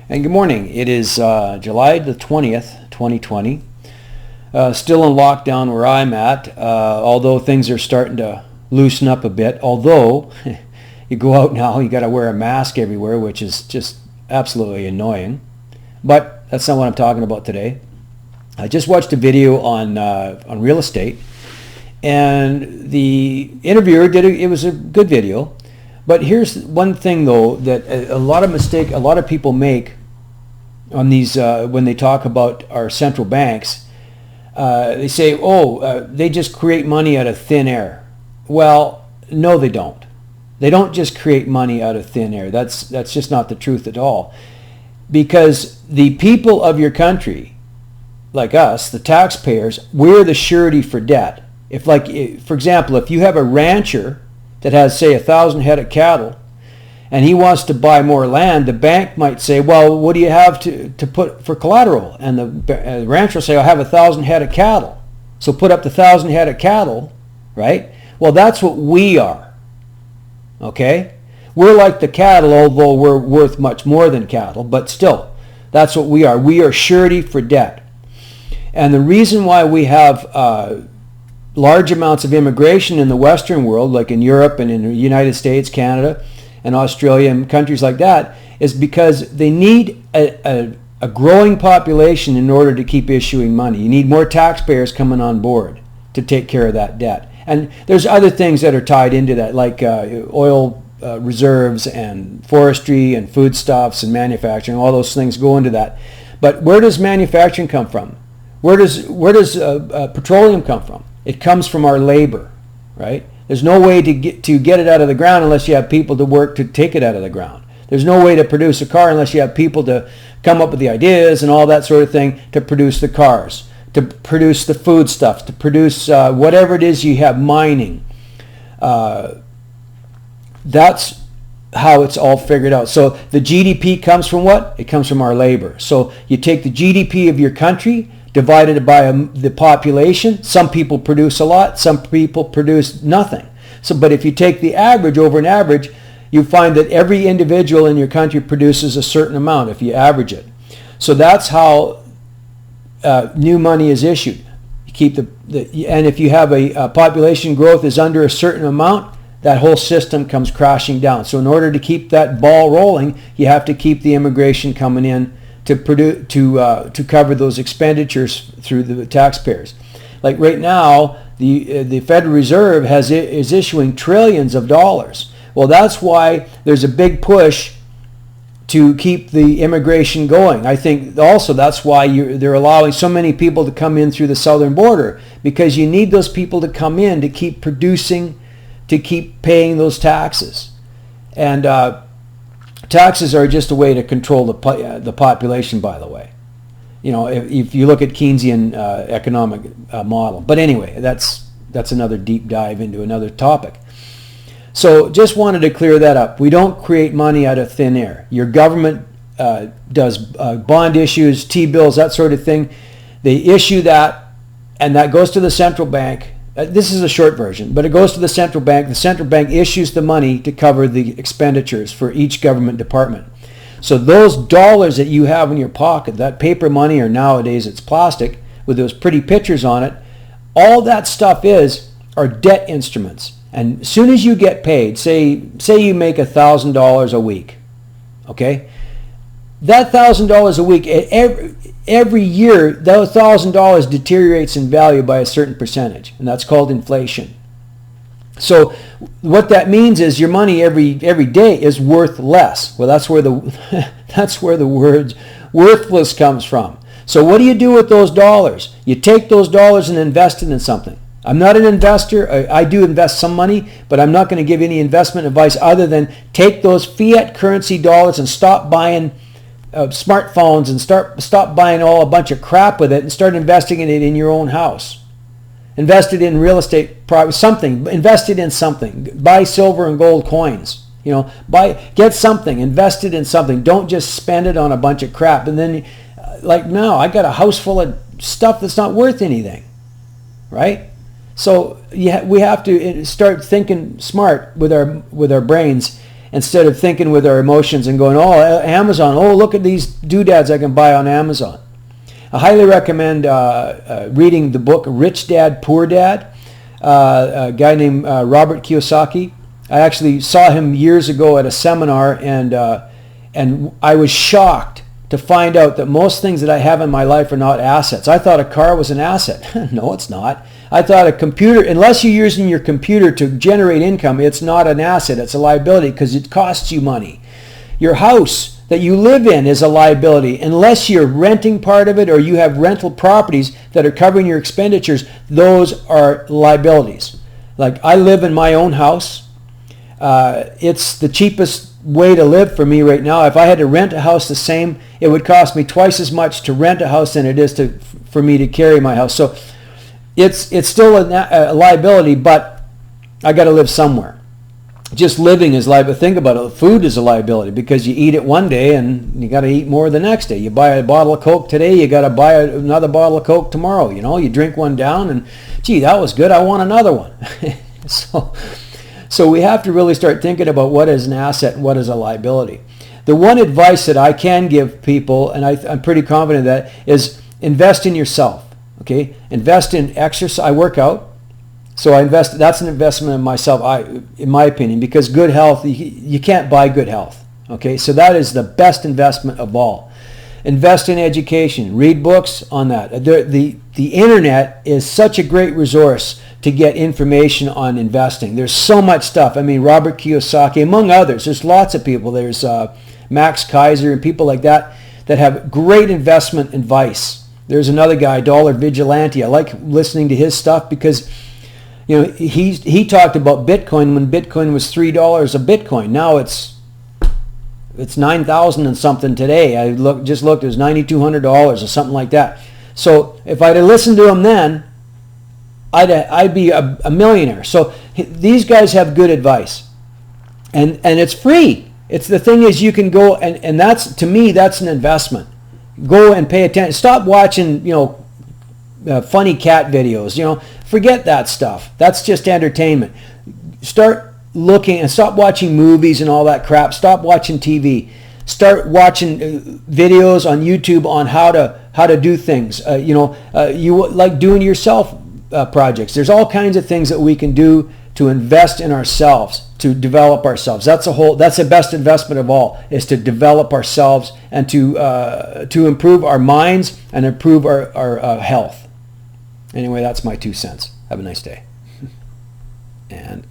And good morning. It is July the 20th, 2020. Still in lockdown where I'm at, although things are starting to loosen up a bit. Although you go out now, you got to wear a mask everywhere, which is just absolutely annoying. But that's not what I'm talking about today. I just watched a video on real estate, and the interviewer it was a good video. But here's one thing though that a lot of people make on these when they talk about our central banks. They say, they just create money out of thin air. Well, no, they don't. They don't just create money out of thin air. That's just not the truth at all. Because the people of your country, like us, the taxpayers, we're the surety for debt. For example, if you have a rancher that has, say, 1,000 head of cattle, and he wants to buy more land, the bank might say, well, what do you have to put for collateral? And the rancher will say, I have 1,000 head of cattle. So put up the 1,000 head of cattle, right? Well, that's what we are, okay? We're like the cattle, although we're worth much more than cattle, but still, that's what we are. We are surety for debt. And the reason why we have large amounts of immigration in the Western world, like in Europe and in the United States, Canada, and Australia and countries like that, is because they need a growing population in order to keep issuing money. You need more taxpayers coming on board to take care of that debt. And there's other things that are tied into that, like oil reserves and forestry and foodstuffs and manufacturing. All those things go into that. But where does manufacturing come from? Where does petroleum come from? It comes from our labor, right? There's no way to get it out of the ground unless you have people to work to take it out of the ground. There's no way to produce a car unless you have people to come up with the ideas and all that sort of thing to produce the cars, to produce the foodstuffs, to produce whatever it is you have mining. That's how it's all figured out. So the GDP comes from what? It comes from our labor. So you take the GDP of your country, divided by the population. Some people produce a lot, some people produce nothing. But if you take the average over an average, you find that every individual in your country produces a certain amount if you average it. So that's how new money is issued. You keep and if you have a population growth is under a certain amount, that whole system comes crashing down. So in order to keep that ball rolling, you have to keep the immigration coming in to cover those expenditures through the taxpayers. Like right now, the Federal Reserve is issuing trillions of dollars. Well, that's why there's a big push to keep the immigration going. I think also that's why they're allowing so many people to come in through the southern border, because you need those people to come in to keep producing, to keep paying those taxes. And taxes are just a way to control the population, by the way. If you look at Keynesian economic model. But anyway, that's another deep dive into another topic. So just wanted to clear that up. We don't create money out of thin air. Your government does bond issues, T-bills, that sort of thing. They issue that, and that goes to the central bank. This is a short version, but it goes to the central bank. The central bank issues the money to cover the expenditures for each government department. So those dollars that you have in your pocket, that paper money, or nowadays it's plastic with those pretty pictures on it, all that stuff are debt instruments. And as soon as you get paid, say you make $1,000 a week, okay? That $1,000 a week, every year, that $1,000 deteriorates in value by a certain percentage, and that's called inflation. So what that means is your money every day is worth less. Well, that's where the word worthless comes from. So what do you do with those dollars? You take those dollars and invest it in something. I'm not an investor. I do invest some money, but I'm not going to give any investment advice other than take those fiat currency dollars and stop buying smartphones and stop buying a bunch of crap with it and start investing in it in your own house. Invest it in real estate, invest it in something. Buy silver and gold coins. Get something, invest it in something. Don't just spend it on a bunch of crap. And then, like now, I got a house full of stuff that's not worth anything, right? So we have to start thinking smart with our brains instead of thinking with our emotions and going, oh, Amazon, oh, look at these doodads I can buy on Amazon. I highly recommend reading the book Rich Dad, Poor Dad, a guy named Robert Kiyosaki. I actually saw him years ago at a seminar, and I was shocked to find out that most things that I have in my life are not assets. I thought a car was an asset. No, it's not. I thought a computer, unless you're using your computer to generate income, it's not an asset. It's a liability because it costs you money. Your house that you live in is a liability. Unless you're renting part of it or you have rental properties that are covering your expenditures, those are liabilities. Like, I live in my own house. It's the cheapest way to live for me right now. If I had to rent a house the same, it would cost me twice as much to rent a house than it is for me to carry my house. So it's still a liability, but I got to live somewhere. Just living is liability. Think about it. Food is a liability because you eat it one day and you got to eat more the next day. You buy a bottle of Coke today, you got to buy another bottle of Coke tomorrow. You know, you drink one down and, gee, that was good. I want another one. So we have to really start thinking about what is an asset and what is a liability. The one advice that I can give people, and I'm pretty confident that, is invest in yourself. Okay, invest in exercise. I work out, so I invest. That's an investment in myself, in my opinion, because good health, you can't buy good health. Okay, so that is the best investment of all. Invest in education. Read books on that. The internet is such a great resource to get information on investing. There's so much stuff. I mean, Robert Kiyosaki, among others. There's lots of people. There's Max Kaiser and people like that have great investment advice. There's another guy, Dollar Vigilante. I like listening to his stuff because, you know, he talked about Bitcoin when Bitcoin was $3 a Bitcoin. Now it's 9,000 and something today. I just looked, it was $9,200 or something like that. So if I'd have listened to him then, I'd be a millionaire. So these guys have good advice, and it's free. It's the thing is you can go and that's, to me, that's an investment. Go and pay attention. Stop watching, you know, funny cat videos. You know, forget that stuff. That's just entertainment. Start looking and stop watching movies and all that crap. Stop watching TV. Start watching videos on YouTube on how to do things. You like doing yourself projects. There's all kinds of things that we can do to invest in ourselves, to develop ourselves. That's the best investment of all, is to develop ourselves and to improve our minds and improve our health. Anyway, that's my 2 cents. Have a nice day. And